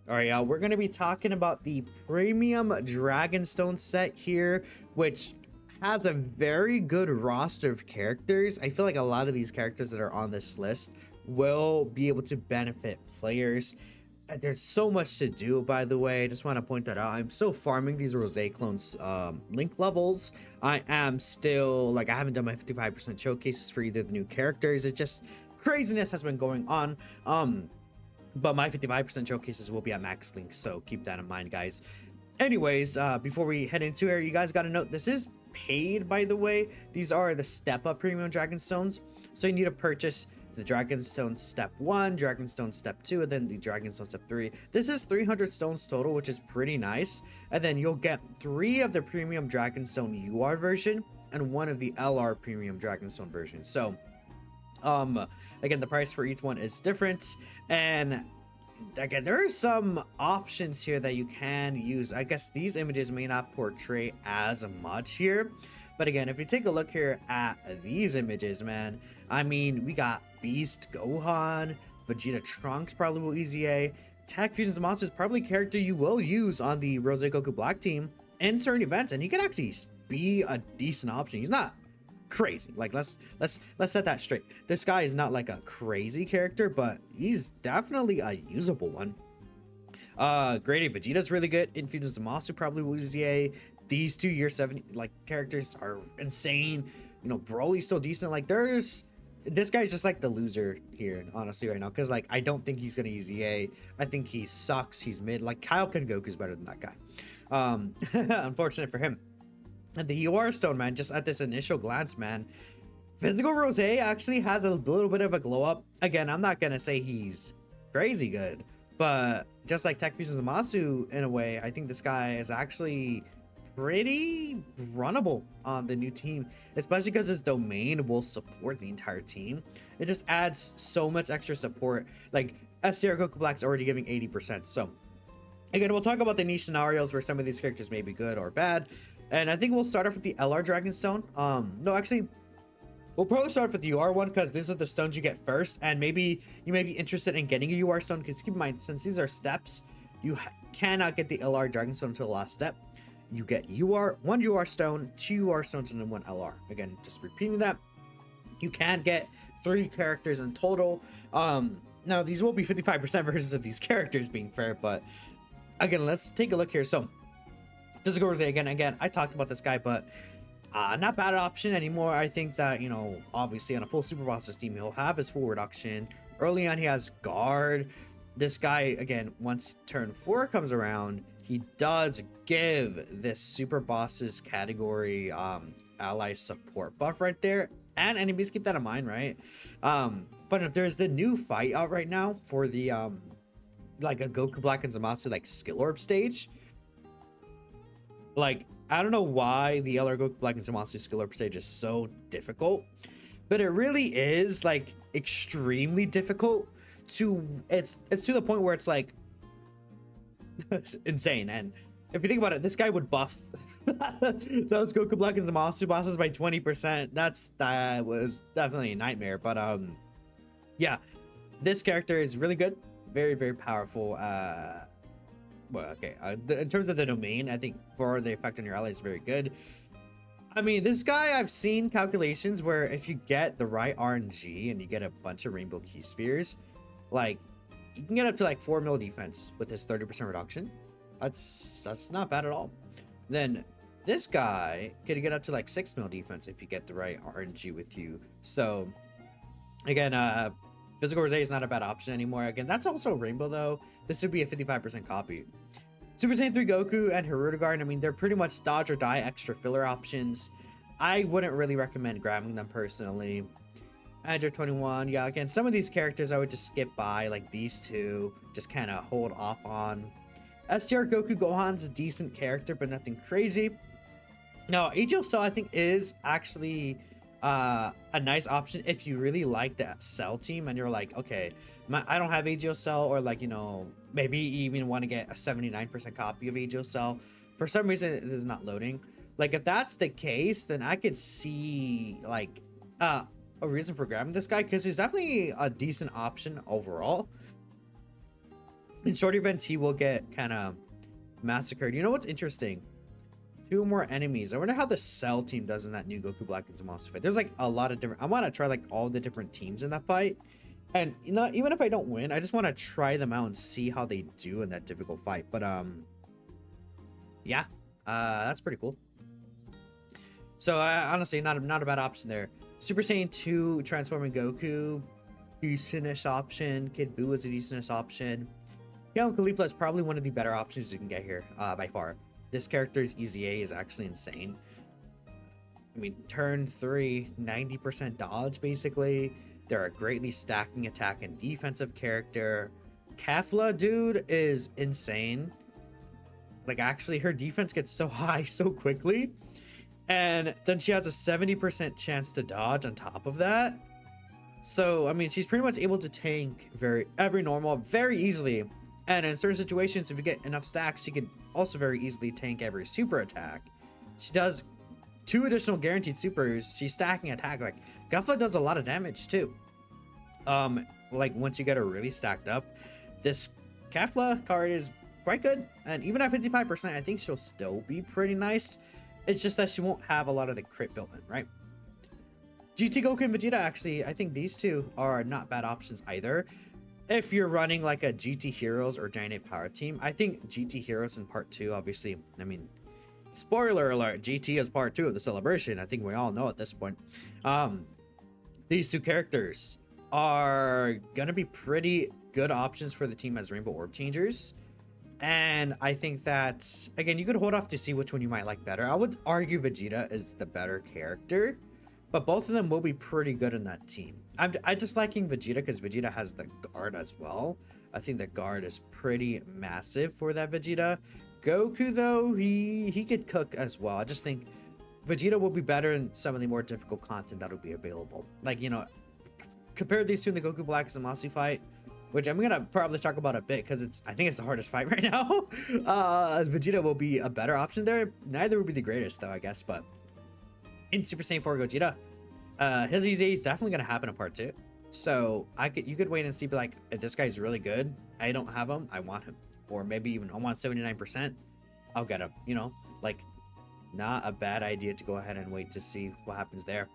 All right, we're going to be talking about the premium Dragonstone set here, which has a very good roster of characters. I feel like a lot of these characters that are on this list will be able to benefit players. There's so much to do, by the way. I just want to point that out. I'm still farming these Rose clones link levels. I am still, like, I haven't done my 55% showcases for either of the new characters. It's just craziness has been going on. But my 55% showcases will be at max link, so keep that in mind, guys. Anyways, before we head into here, you guys got to note this is paid, by the way. These are the step up premium Dragonstones, so you need to purchase the Dragonstone Step 1, Dragonstone Step 2, and then the Dragonstone Step 3. This is 300 stones total, which is pretty nice. And then you'll get 3 of the premium Dragonstone UR version and 1 of the LR premium Dragonstone version. So again, the price for each one is different, and again, there are some options here that you can use. I guess these images may not portray as much here, but again, if you take a look here at these images, man, I mean, we got Beast Gohan, Vegeta Trunks probably will easy A, Tech Fusions Monsters probably a character you will use on the Rose Goku Black team in certain events, and he can actually be a decent option. He's not crazy, like let's set that straight. This guy is not like a crazy character, but he's definitely a usable one. Grade A Vegeta's really good. Infusions Zamasu probably was a. These 2 year 7 like characters are insane. You know, Broly's still decent. Like this guy's just like the loser here, honestly, right now, because like I don't think he's gonna use EA. I think he sucks. He's mid. Like Kaioken Goku's better than that guy. Unfortunate for him. And the UR Stone, man, just at this initial glance, man, Physical Rose actually has a little bit of a glow up. Again, I'm not gonna say he's crazy good, but just like Tech Fusion Zamasu, in a way, I think this guy is actually pretty runnable on the new team, especially because his domain will support the entire team. It just adds so much extra support. Like SDR Goku Black's already giving 80%. So again, we'll talk about the niche scenarios where some of these characters may be good or bad. And I think we'll start off with the LR Dragonstone. No, actually, we'll probably start off with the UR one because these are the stones you get first. And maybe you may be interested in getting a UR stone, because keep in mind, since these are steps, you cannot get the LR Dragonstone until the last step. You get one UR stone, 2 UR stones, and then 1 LR. Again, just repeating that. You can get 3 characters in total. Now, these will be 55% versions of these characters being fair, but again, let's take a look here. So Physical Rose, again, I talked about this guy, but not bad option anymore. I think that, you know, obviously on a full Super Bosses team, he'll have his full reduction. Early on, he has guard. This guy, again, once turn 4 comes around, he does give this Super Bosses category ally support buff right there. And enemies, keep that in mind, right? But if there's the new fight out right now for the like a Goku Black and Zamasu like skill orb stage, like I don't know why the LR Goku Black and Zamasu skill orb stage is so difficult, but it really is like extremely difficult. It's to the point where it's like it's insane. And if you think about it, this guy would buff those Goku Black and Zamasu bosses by 20%. That was definitely a nightmare. But yeah, this character is really good, very, very powerful. Well, okay, in terms of the domain, I think for the effect on your allies is very good. I mean, this guy, I've seen calculations where if you get the right RNG and you get a bunch of rainbow key spheres, like you can get up to like 4 mil defense with this 30% reduction. That's not bad at all. Then this guy could get up to like 6 mil defense if you get the right RNG with you. So again, Physical Rose is not a bad option anymore. Again, that's also Rainbow though. This would be a 55% copy. Super Saiyan 3 Goku and Hirudegarn, I mean, they're pretty much dodge or die extra filler options. I wouldn't really recommend grabbing them personally. Android 21, yeah, again, some of these characters I would just skip by, like these two, just kind of hold off on. STR Goku Gohan's a decent character, but nothing crazy. Now, AGL Cell, I think, is actually a nice option if you really like that Cell team and you're like, okay, I don't have AGL Cell, or like, you know, maybe you even want to get a 79% copy of AGL Cell. For some reason, it is not loading. Like, if that's the case, then I could see, like, a reason for grabbing this guy, because he's definitely a decent option overall. In short events, he will get kind of massacred. You know what's interesting? 2 more enemies. I wonder how the Cell team does in that new Goku Black and Zamasu fight. There's like a lot of different... I want to try like all the different teams in that fight. And you know, even if I don't win, I just want to try them out and see how they do in that difficult fight. But yeah, that's pretty cool. So honestly, not a bad option there. Super Saiyan 2 transforming Goku, decentish option. Kid Buu is a decentish option. Young Khalifa is probably one of the better options you can get here, by far. This character's EZA is actually insane. I mean, turn 3, 90% dodge, basically. They're a greatly stacking attack and defensive character. Kefla, dude, is insane. Like, actually, her defense gets so high so quickly. And then she has a 70% chance to dodge on top of that. So, I mean, she's pretty much able to tank every normal very easily. And in certain situations, if you get enough stacks, she could also very easily tank every super attack. She does 2 additional guaranteed supers. She's stacking attack. Like, Kefla does a lot of damage too. Like once you get her really stacked up, this Kefla card is quite good. And even at 55%, I think she'll still be pretty nice. It's just that she won't have a lot of the crit built in, right? GT Goku and Vegeta, actually, I think these 2 are not bad options either. If you're running like a GT Heroes or Giant Power team, I think GT Heroes in part 2, obviously, I mean, spoiler alert, GT is part 2 of the celebration. I think we all know at this point. These 2 characters are gonna be pretty good options for the team as Rainbow Orb Changers. And I think that, again, you could hold off to see which one you might like better. I would argue Vegeta is the better character, but both of them will be pretty good in that team. I just liking Vegeta because Vegeta has the guard as well. I think the guard is pretty massive for that Vegeta. Goku, though, he could cook as well. I just think Vegeta will be better in some of the more difficult content that'll be available. Like, you know, compare these 2 in the Goku Black Zamasu fight, which I'm gonna probably talk about a bit because I think it's the hardest fight right now. Vegeta will be a better option there. Neither will be the greatest though, I guess, but in Super Saiyan 4 Gogeta, his EZA is definitely gonna happen in part 2. So you could wait and see, be like, if this guy's really good, I don't have him, I want him. Or maybe even I want 79%, I'll get him, you know? Like, not a bad idea to go ahead and wait to see what happens there.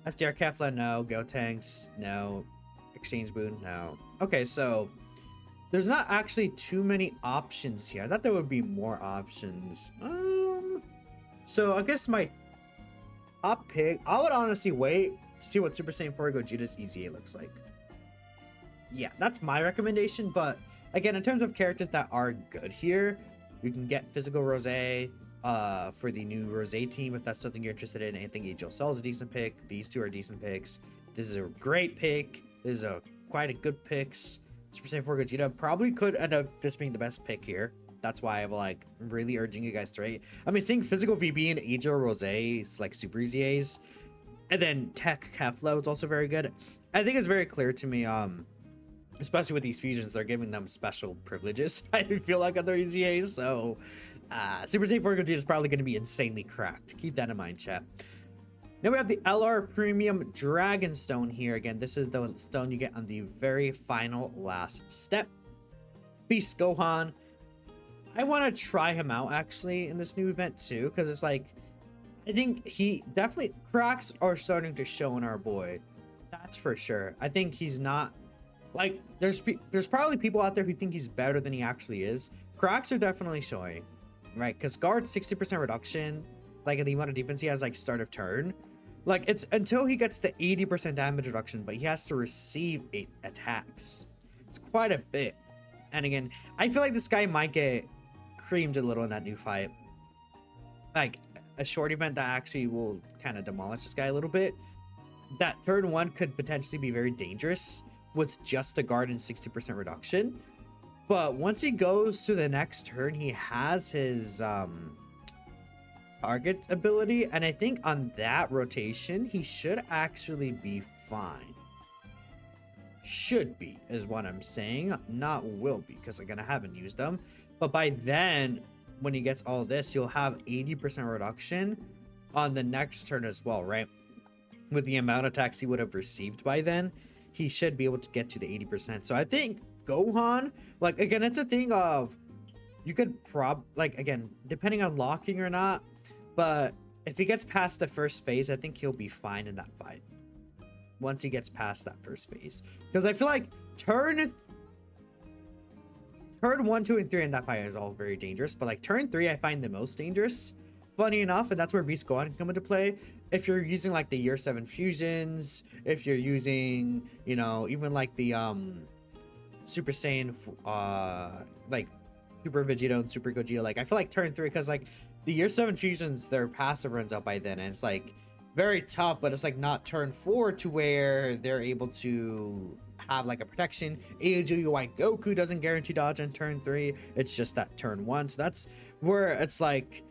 SDR Kefla, no. Gotenks, no. Exchange Boon, no. Okay, so there's not actually too many options here. I thought there would be more options. So I guess my top pick, I would honestly wait to see what Super Saiyan 4 Gogeta's EZA looks like. Yeah, that's my recommendation, but again, in terms of characters that are good here, you can get Physical Rose for the new Rose team if that's something you're interested in. I think HL Cell is a decent pick. These 2 are decent picks. This is a great pick. This is quite a good picks. Super Saiyan 4 Gogeta probably could end up just being the best pick here. That's why I'm like really urging you guys to rate. I mean, seeing Physical VB and HL Rose like super EZAs, and then Tech Kefla is also very good. I think it's very clear to me, especially with these fusions, they're giving them special privileges. I feel like other EZAs, so Super Saiyan 4 Gogeta is probably going to be insanely cracked. Keep that in mind, chat. Now we have the LR Premium Dragon Stone here. Again, this is the stone you get on the very final last step. Beast Gohan. I want to try him out actually in this new event too, because it's like, I think he definitely, cracks are starting to show in our boy. That's for sure. I think he's not, like, there's probably people out there who think he's better than he actually is. Cracks are definitely showing, right? Because guard 60% reduction, like the amount of defense he has like start of turn. Like, it's until he gets the 80% damage reduction, but he has to receive 8 attacks. It's quite a bit. And again, I feel like this guy might get creamed a little in that new fight. Like, a short event that actually will kind of demolish this guy a little bit. That turn 1 could potentially be very dangerous with just a guard and 60% reduction. But once he goes to the next turn, he has his target ability, and I think on that rotation he should actually be fine. Should be is what I'm saying, not will be, because again I haven't used them. But by then, when he gets all this, you'll have 80% reduction on the next turn as well, right? With the amount of attacks he would have received by then, he should be able to get to the 80%. So I think Gohan, like again, it's a thing of you could like again, depending on locking or not, but if he gets past the first phase, I think he'll be fine in that fight. Once he gets past that first phase, because I feel like turn 1, 2, and 3 in that fight is all very dangerous, but like turn 3 I find the most dangerous, funny enough, and that's where Beast Gohan can come into play. If you're using like the year 7 fusions, if you're using, you know, even like the Super Saiyan like Super Vegeta and Super Gogeta, like I feel like turn 3, because like the year 7 fusions, their passive runs out by then, and it's like very tough, but it's like not turn 4 to where they're able to have like a protection. AOGUI Goku doesn't guarantee dodge on turn 3, it's just that turn 1, so that's where it's like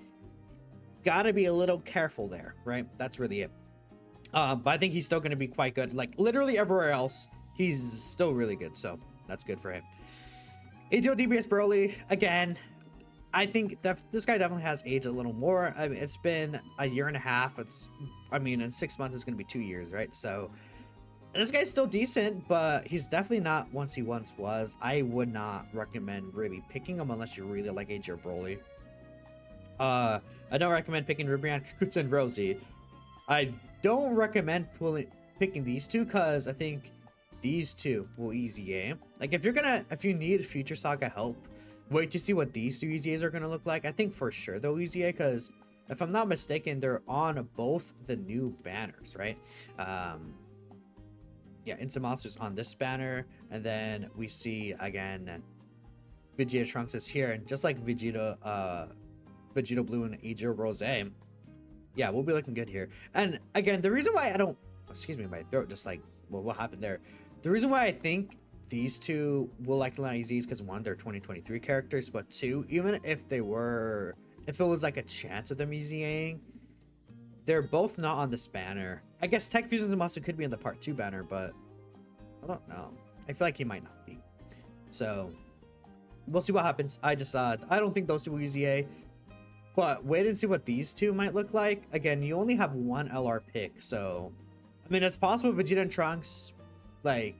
gotta be a little careful there, right? That's really it. But I think he's still going to be quite good. Like literally everywhere else he's still really good, so that's good for him. AGL DBS Broly, again, I think that this guy definitely has aged a little more. I mean, it's been a year and a half. I mean, in 6 months it's going to be 2 years, right? So this guy's still decent, but he's definitely not what he once was. I would not recommend really picking him unless you really like AGL Broly. I don't recommend picking Ribrianne, Kukutsu, and Rosie. I don't recommend picking these two because I think these two will easy A. Like if you need Future Saga help, wait to see what these two easy A's are gonna look like. I think for sure they'll easy A because if I'm not mistaken, they're on both the new banners, right? Yeah, Insamatsu's on this banner, and then we see again Vegeta Trunks is here, and just like Vegeta Blue and AGL Rose, yeah, we'll be looking good here. And again, the reason why I don't, excuse me, my throat just like, well, what happened there? The reason why I think these two will likely not easy is because one, they're 2023 characters, but two, even if it was like a chance of them easying, they're both not on this banner. I guess Tech Fusions and Masu could be in the part 2 banner, but I don't know. I feel like he might not be. So we'll see what happens. I don't think those two will easy A. But wait and see what these two might look like. Again, you only have one LR pick, so I mean it's possible Vegeta and Trunks like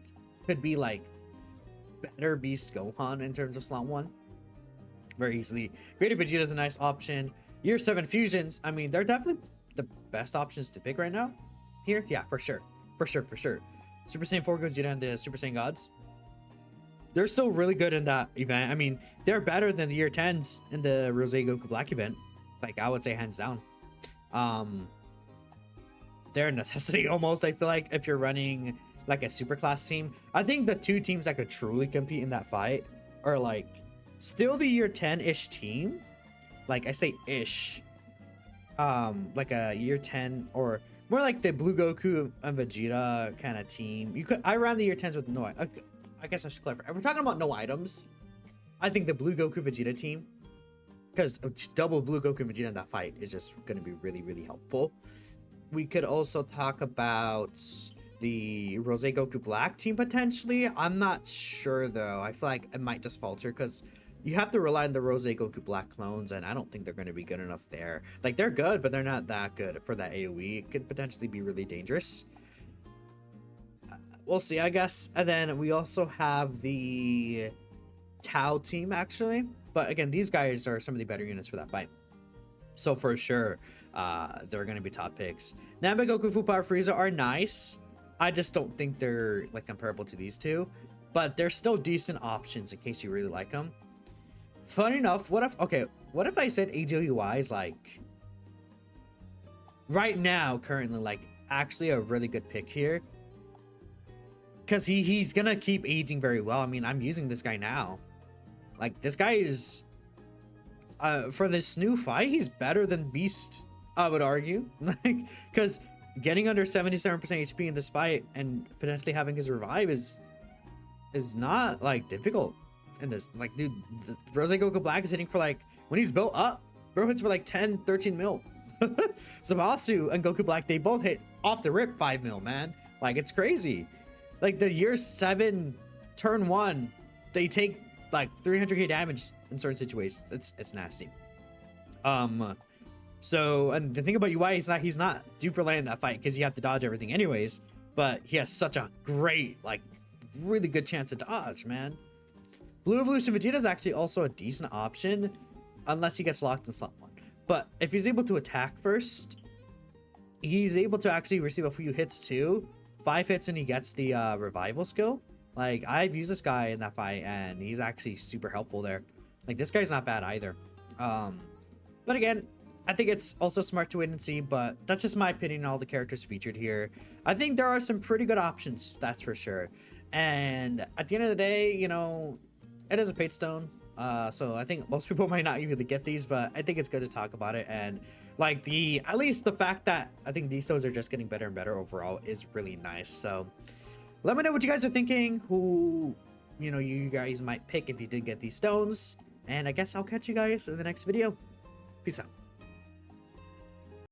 could be like better Beast Gohan in terms of slot 1 very easily. Greater Vegeta is a nice option. Year 7 fusions, I mean they're definitely the best options to pick right now here. Yeah, for sure. Super Saiyan 4 Gogeta and the Super Saiyan Gods, they're still really good in that event. I mean, they're better than the year 10s in the Rose Goku Black event. Like, I would say hands down. They're a necessity almost, I feel like, if you're running like a super class team. I think the two teams that could truly compete in that fight are like still the year 10-ish team. Like, I say ish. Like a year 10 or more like the Blue Goku and Vegeta kind of team. I ran the year 10s with no, I guess I should clarify. We're talking about no items. I think the Blue Goku Vegeta team, because double Blue Goku Vegeta in that fight is just going to be really, really helpful. We could also talk about the Rose Goku Black team potentially. I'm not sure though. I feel like it might just falter because you have to rely on the Rose Goku Black clones, and I don't think they're going to be good enough there. Like they're good, but they're not that good for that AoE. It could potentially be really dangerous. We'll see, I guess. And then we also have the Tao team actually, but again, these guys are some of the better units for that fight, so for sure they're going to be top picks. Namek, Goku, Fu Power, Frieza are nice. I just don't think they're like comparable to these two, but they're still decent options in case you really like them. Funny enough, what if I said AGL is like right now currently like actually a really good pick here, because he's gonna keep aging very well. I mean, I'm using this guy now. Like this guy is for this new fight, he's better than Beast, I would argue. Like, because getting under 77% HP in this fight and potentially having his revive is not like difficult in this. Like, dude, the Rose Goku Black is hitting for like, when he's built up, bro hits for like 10 13 mil. Zamasu and Goku Black, they both hit off the rip 5 mil, man. Like, it's crazy. Like the year 7 turn 1, they take like 300k damage in certain situations. It's nasty. So, and the thing about UI is that he's not duper lane in that fight because you have to dodge everything anyways, but he has such a great, like really good chance to dodge, man. Blue Evolution Vegeta is actually also a decent option, unless he gets locked in slot 1. But if he's able to attack first, he's able to actually receive a few hits too. 5 hits and he gets the revival skill. Like, I've used this guy in that fight and he's actually super helpful there. Like, this guy's not bad either. But again, I think it's also smart to wait and see, but that's just my opinion on all the characters featured here. I think there are some pretty good options, that's for sure. And at the end of the day, you know, it is a paid stone. So I think most people might not even get these, but I think it's good to talk about it. And like at least the fact that I think these stones are just getting better and better overall is really nice. So let me know what you guys are thinking, who, you know, you guys might pick if you did get these stones. And I guess I'll catch you guys in the next video. Peace out.